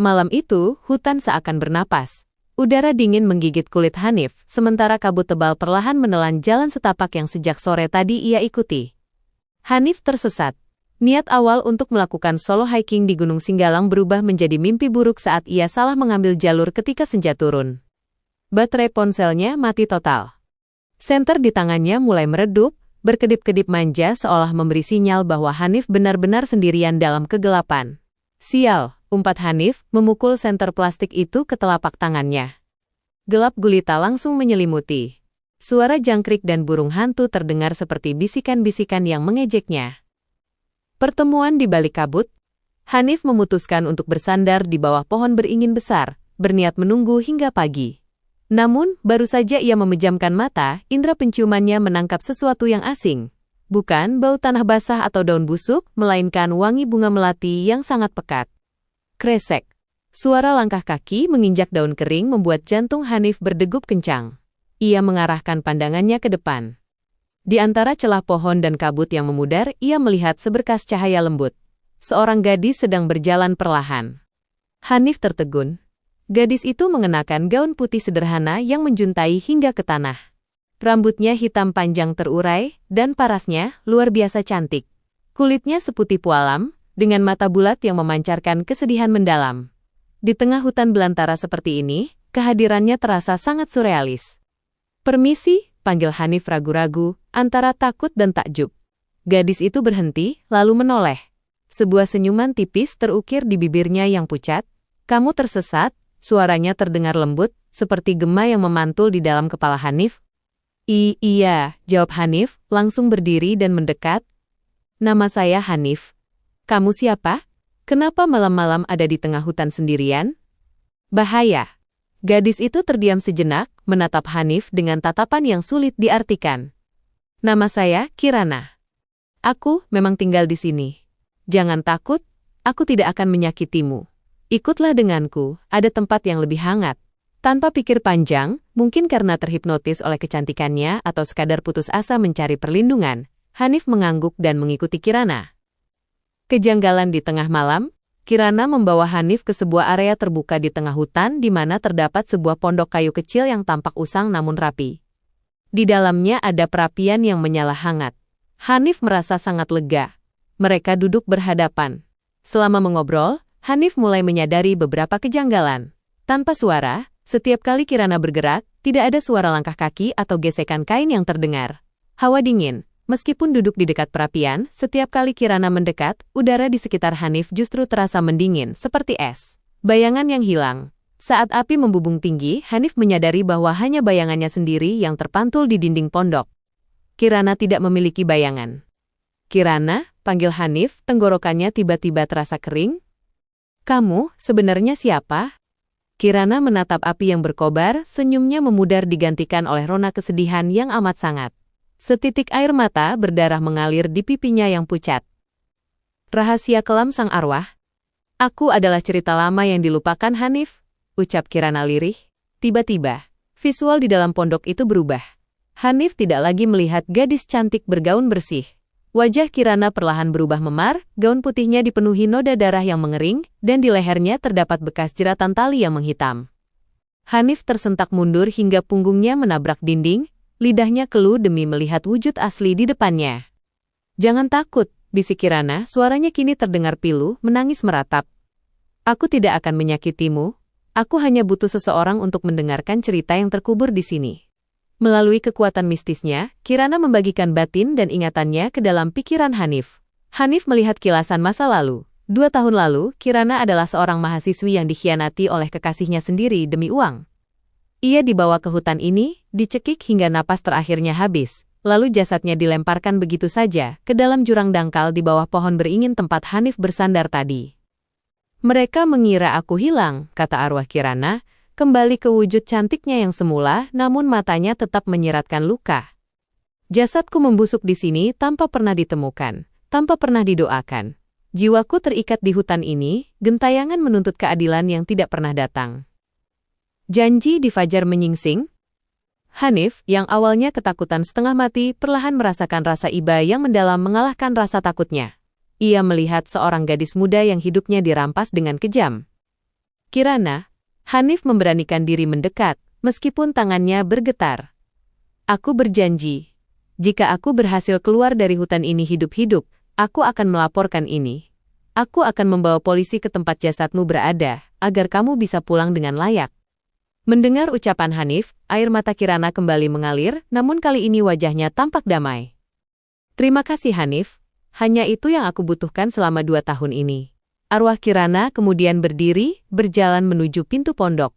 Malam itu, hutan seakan bernapas. Udara dingin menggigit kulit Hanif, sementara kabut tebal perlahan menelan jalan setapak yang sejak sore tadi ia ikuti. Hanif tersesat. Niat awal untuk melakukan solo hiking di Gunung Singgalang berubah menjadi mimpi buruk saat ia salah mengambil jalur ketika senja turun. Baterai ponselnya mati total. Senter di tangannya mulai meredup, berkedip-kedip manja seolah memberi sinyal bahwa Hanif benar-benar sendirian dalam kegelapan. Sial, umpat Hanif, memukul senter plastik itu ke telapak tangannya. Gelap gulita langsung menyelimuti. Suara jangkrik dan burung hantu terdengar seperti bisikan-bisikan yang mengejeknya. Pertemuan di balik kabut, Hanif memutuskan untuk bersandar di bawah pohon beringin besar, berniat menunggu hingga pagi. Namun, baru saja ia memejamkan mata, indera penciumannya menangkap sesuatu yang asing. Bukan bau tanah basah atau daun busuk, melainkan wangi bunga melati yang sangat pekat. Kresek. Suara langkah kaki menginjak daun kering membuat jantung Hanif berdegup kencang. Ia mengarahkan pandangannya ke depan. Di antara celah pohon dan kabut yang memudar, ia melihat seberkas cahaya lembut. Seorang gadis sedang berjalan perlahan. Hanif tertegun. Gadis itu mengenakan gaun putih sederhana yang menjuntai hingga ke tanah. Rambutnya hitam panjang terurai, dan parasnya luar biasa cantik. Kulitnya seputih pualam, dengan mata bulat yang memancarkan kesedihan mendalam. Di tengah hutan belantara seperti ini, kehadirannya terasa sangat surrealis. "Permisi," panggil Hanif ragu-ragu, antara takut dan takjub. Gadis itu berhenti, lalu menoleh. Sebuah senyuman tipis terukir di bibirnya yang pucat. "Kamu tersesat?" Suaranya terdengar lembut, seperti gema yang memantul di dalam kepala Hanif. Iya, jawab Hanif, langsung berdiri dan mendekat. "Nama saya Hanif. Kamu siapa? Kenapa malam-malam ada di tengah hutan sendirian?" "Bahaya." Gadis itu terdiam sejenak, menatap Hanif dengan tatapan yang sulit diartikan. "Nama saya Kirana. Aku memang tinggal di sini. Jangan takut, aku tidak akan menyakitimu. Ikutlah denganku, ada tempat yang lebih hangat." Tanpa pikir panjang, mungkin karena terhipnotis oleh kecantikannya atau sekadar putus asa mencari perlindungan, Hanif mengangguk dan mengikuti Kirana. Kejanggalan di tengah malam, Kirana membawa Hanif ke sebuah area terbuka di tengah hutan di mana terdapat sebuah pondok kayu kecil yang tampak usang namun rapi. Di dalamnya ada perapian yang menyala hangat. Hanif merasa sangat lega. Mereka duduk berhadapan. Selama mengobrol, Hanif mulai menyadari beberapa kejanggalan. Tanpa suara, setiap kali Kirana bergerak, tidak ada suara langkah kaki atau gesekan kain yang terdengar. Hawa dingin. Meskipun duduk di dekat perapian, setiap kali Kirana mendekat, udara di sekitar Hanif justru terasa mendingin, seperti es. Bayangan yang hilang. Saat api membubung tinggi, Hanif menyadari bahwa hanya bayangannya sendiri yang terpantul di dinding pondok. Kirana tidak memiliki bayangan. "Kirana," panggil Hanif, tenggorokannya tiba-tiba terasa kering. "Kamu sebenarnya siapa?" Kirana menatap api yang berkobar, senyumnya memudar digantikan oleh rona kesedihan yang amat sangat. Setitik air mata berdarah mengalir di pipinya yang pucat. "Rahasia kelam sang arwah?" "Aku adalah cerita lama yang dilupakan, Hanif," ucap Kirana lirih. Tiba-tiba, visual di dalam pondok itu berubah. Hanif tidak lagi melihat gadis cantik bergaun bersih. Wajah Kirana perlahan berubah memar, gaun putihnya dipenuhi noda darah yang mengering, dan di lehernya terdapat bekas jeratan tali yang menghitam. Hanif tersentak mundur hingga punggungnya menabrak dinding, lidahnya keluh demi melihat wujud asli di depannya. "Jangan takut," bisik Kirana, suaranya kini terdengar pilu, menangis meratap. "Aku tidak akan menyakitimu, aku hanya butuh seseorang untuk mendengarkan cerita yang terkubur di sini." Melalui kekuatan mistisnya, Kirana membagikan batin dan ingatannya ke dalam pikiran Hanif. Hanif melihat kilasan masa lalu. 2 tahun lalu, Kirana adalah seorang mahasiswi yang dikhianati oleh kekasihnya sendiri demi uang. Ia dibawa ke hutan ini, dicekik hingga napas terakhirnya habis, lalu jasadnya dilemparkan begitu saja ke dalam jurang dangkal di bawah pohon beringin tempat Hanif bersandar tadi. "Mereka mengira aku hilang," kata arwah Kirana, kembali ke wujud cantiknya yang semula, namun matanya tetap menyiratkan luka. "Jasadku membusuk di sini tanpa pernah ditemukan, tanpa pernah didoakan. Jiwaku terikat di hutan ini, gentayangan menuntut keadilan yang tidak pernah datang." Janji di fajar menyingsing. Hanif, yang awalnya ketakutan setengah mati, perlahan merasakan rasa iba yang mendalam mengalahkan rasa takutnya. Ia melihat seorang gadis muda yang hidupnya dirampas dengan kejam. Kirana, Hanif memberanikan diri mendekat, meskipun tangannya bergetar. Aku berjanji, jika aku berhasil keluar dari hutan ini hidup-hidup, aku akan melaporkan ini. Aku akan membawa polisi ke tempat jasadmu berada, agar kamu bisa pulang dengan layak. Mendengar ucapan Hanif, air mata Kirana kembali mengalir, namun kali ini wajahnya tampak damai. Terima kasih Hanif, hanya itu yang aku butuhkan selama 2 tahun ini. Arwah Kirana kemudian berdiri, berjalan menuju pintu pondok.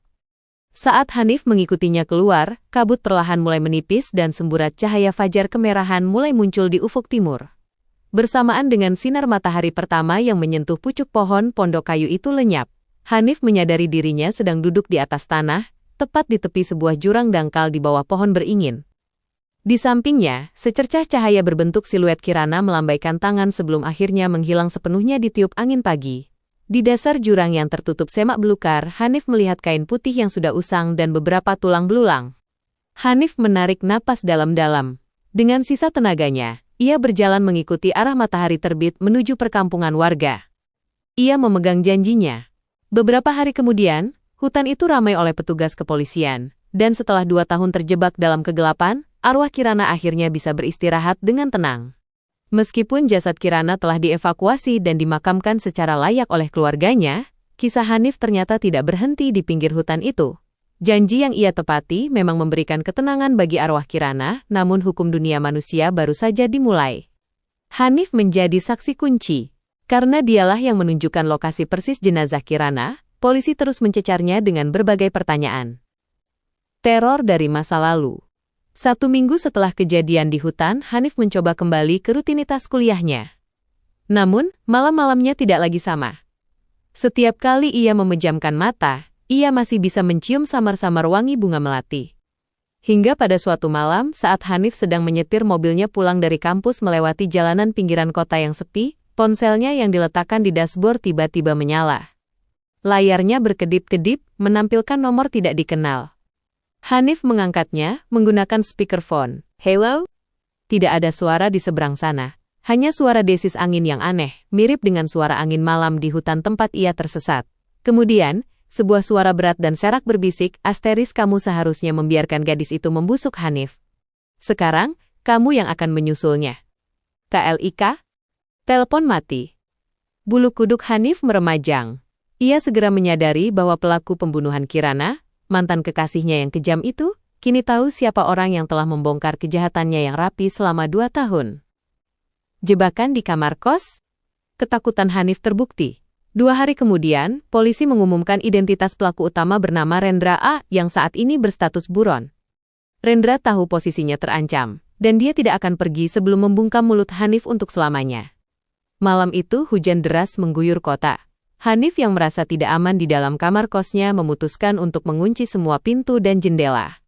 Saat Hanif mengikutinya keluar, kabut perlahan mulai menipis dan semburat cahaya fajar kemerahan mulai muncul di ufuk timur. Bersamaan dengan sinar matahari pertama yang menyentuh pucuk pohon pondok kayu itu lenyap, Hanif menyadari dirinya sedang duduk di atas tanah, tepat di tepi sebuah jurang dangkal di bawah pohon beringin. Di sampingnya, secercah cahaya berbentuk siluet Kirana melambaikan tangan sebelum akhirnya menghilang sepenuhnya ditiup angin pagi. Di dasar jurang yang tertutup semak belukar, Hanif melihat kain putih yang sudah usang dan beberapa tulang belulang. Hanif menarik napas dalam-dalam. Dengan sisa tenaganya, ia berjalan mengikuti arah matahari terbit menuju perkampungan warga. Ia memegang janjinya. Beberapa hari kemudian, hutan itu ramai oleh petugas kepolisian, dan setelah 2 tahun terjebak dalam kegelapan, arwah Kirana akhirnya bisa beristirahat dengan tenang. Meskipun jasad Kirana telah dievakuasi dan dimakamkan secara layak oleh keluarganya, kisah Hanif ternyata tidak berhenti di pinggir hutan itu. Janji yang ia tepati memang memberikan ketenangan bagi arwah Kirana, namun hukum dunia manusia baru saja dimulai. Hanif menjadi saksi kunci. Karena dialah yang menunjukkan lokasi persis jenazah Kirana, polisi terus mencecarnya dengan berbagai pertanyaan. Teror dari masa lalu. 1 minggu setelah kejadian di hutan, Hanif mencoba kembali ke rutinitas kuliahnya. Namun, malam-malamnya tidak lagi sama. Setiap kali ia memejamkan mata, ia masih bisa mencium samar-samar wangi bunga melati. Hingga pada suatu malam, saat Hanif sedang menyetir mobilnya pulang dari kampus melewati jalanan pinggiran kota yang sepi, ponselnya yang diletakkan di dashboard tiba-tiba menyala. Layarnya berkedip-kedip, menampilkan nomor tidak dikenal. Hanif mengangkatnya, menggunakan speakerphone. "Hello?" Tidak ada suara di seberang sana. Hanya suara desis angin yang aneh, mirip dengan suara angin malam di hutan tempat ia tersesat. Kemudian, sebuah suara berat dan serak berbisik, "Asteris, kamu seharusnya membiarkan gadis itu membusuk Hanif. Sekarang, kamu yang akan menyusulnya." KLIK? Telepon mati. Bulu kuduk Hanif meremajang. Ia segera menyadari bahwa pelaku pembunuhan Kirana, mantan kekasihnya yang kejam itu, kini tahu siapa orang yang telah membongkar kejahatannya yang rapi selama 2 tahun. Jebakan di kamar kos? Ketakutan Hanif terbukti. 2 hari kemudian, polisi mengumumkan identitas pelaku utama bernama Rendra A yang saat ini berstatus buron. Rendra tahu posisinya terancam, dan dia tidak akan pergi sebelum membungkam mulut Hanif untuk selamanya. Malam itu hujan deras mengguyur kota. Hanif yang merasa tidak aman di dalam kamar kosnya memutuskan untuk mengunci semua pintu dan jendela.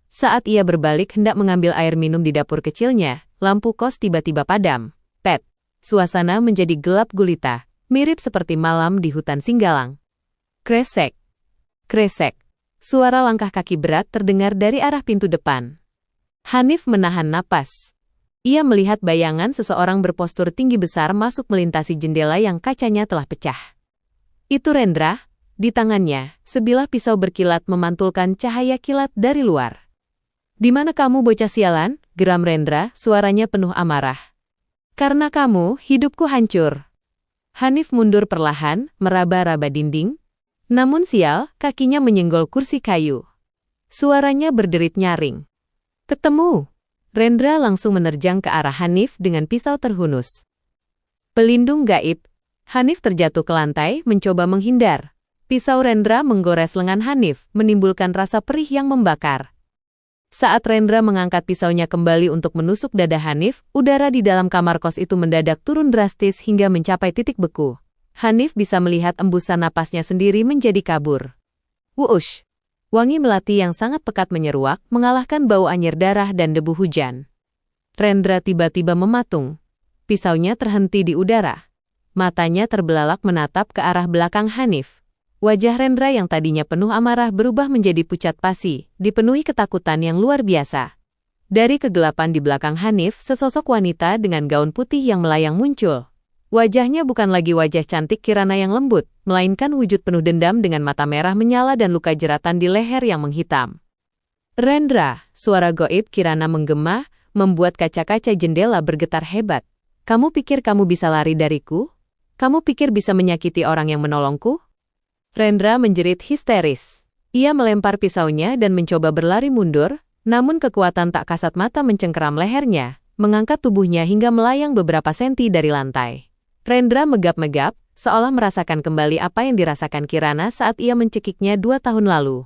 Saat ia berbalik hendak mengambil air minum di dapur kecilnya, lampu kos tiba-tiba padam. Pet. Suasana menjadi gelap gulita, mirip seperti malam di hutan Singgalang. Kresek. Kresek. Suara langkah kaki berat terdengar dari arah pintu depan. Hanif menahan napas. Ia melihat bayangan seseorang berpostur tinggi besar masuk melintasi jendela yang kacanya telah pecah. Itu Rendra, di tangannya, sebilah pisau berkilat memantulkan cahaya kilat dari luar. "Di mana kamu bocah sialan?" geram Rendra, suaranya penuh amarah. "Karena kamu, hidupku hancur." Hanif mundur perlahan, meraba-raba dinding. Namun sial, kakinya menyenggol kursi kayu. Suaranya berderit nyaring. "Ketemu!" Rendra langsung menerjang ke arah Hanif dengan pisau terhunus. Pelindung gaib. Hanif terjatuh ke lantai, mencoba menghindar. Pisau Rendra menggores lengan Hanif, menimbulkan rasa perih yang membakar. Saat Rendra mengangkat pisaunya kembali untuk menusuk dada Hanif, udara di dalam kamar kos itu mendadak turun drastis hingga mencapai titik beku. Hanif bisa melihat embusan napasnya sendiri menjadi kabur. Wuush! Wangi melati yang sangat pekat menyeruak, mengalahkan bau anyir darah dan debu hujan. Rendra tiba-tiba mematung. Pisaunya terhenti di udara. Matanya terbelalak menatap ke arah belakang Hanif. Wajah Rendra yang tadinya penuh amarah berubah menjadi pucat pasi, dipenuhi ketakutan yang luar biasa. Dari kegelapan di belakang Hanif, sesosok wanita dengan gaun putih yang melayang muncul. Wajahnya bukan lagi wajah cantik Kirana yang lembut, melainkan wujud penuh dendam dengan mata merah menyala dan luka jeratan di leher yang menghitam. Rendra, suara goib Kirana menggema, membuat kaca-kaca jendela bergetar hebat. Kamu pikir kamu bisa lari dariku? Kamu pikir bisa menyakiti orang yang menolongku? Rendra menjerit histeris. Ia melempar pisaunya dan mencoba berlari mundur, namun kekuatan tak kasat mata mencengkeram lehernya, mengangkat tubuhnya hingga melayang beberapa senti dari lantai. Rendra megap-megap, seolah merasakan kembali apa yang dirasakan Kirana saat ia mencekiknya 2 tahun lalu.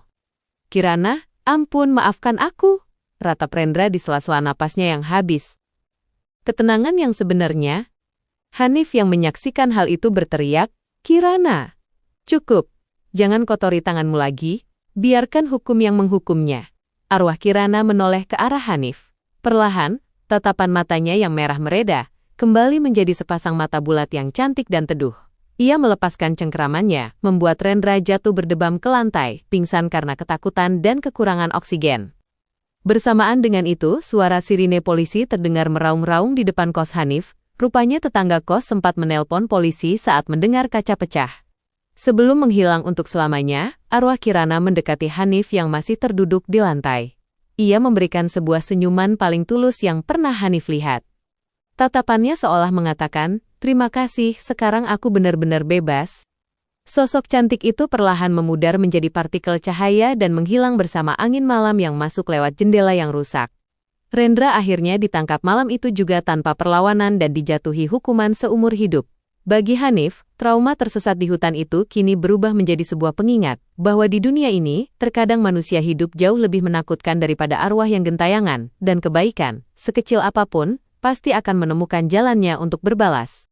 Kirana, ampun maafkan aku, ratap Rendra di sela-sela napasnya yang habis. Ketenangan yang sebenarnya. Hanif yang menyaksikan hal itu berteriak, Kirana, cukup, jangan kotori tanganmu lagi, biarkan hukum yang menghukumnya. Arwah Kirana menoleh ke arah Hanif. Perlahan, tatapan matanya yang merah mereda, kembali menjadi sepasang mata bulat yang cantik dan teduh. Ia melepaskan cengkeramannya, membuat Rendra jatuh berdebam ke lantai, pingsan karena ketakutan dan kekurangan oksigen. Bersamaan dengan itu, suara sirine polisi terdengar meraung-raung di depan kos Hanif. Rupanya tetangga kos sempat menelpon polisi saat mendengar kaca pecah. Sebelum menghilang untuk selamanya, arwah Kirana mendekati Hanif yang masih terduduk di lantai. Ia memberikan sebuah senyuman paling tulus yang pernah Hanif lihat. Tatapannya seolah mengatakan, terima kasih, sekarang aku benar-benar bebas. Sosok cantik itu perlahan memudar menjadi partikel cahaya dan menghilang bersama angin malam yang masuk lewat jendela yang rusak. Rendra akhirnya ditangkap malam itu juga tanpa perlawanan dan dijatuhi hukuman seumur hidup. Bagi Hanif, trauma tersesat di hutan itu kini berubah menjadi sebuah pengingat bahwa di dunia ini, terkadang manusia hidup jauh lebih menakutkan daripada arwah yang gentayangan, dan kebaikan, sekecil apapun, pasti akan menemukan jalannya untuk berbalas.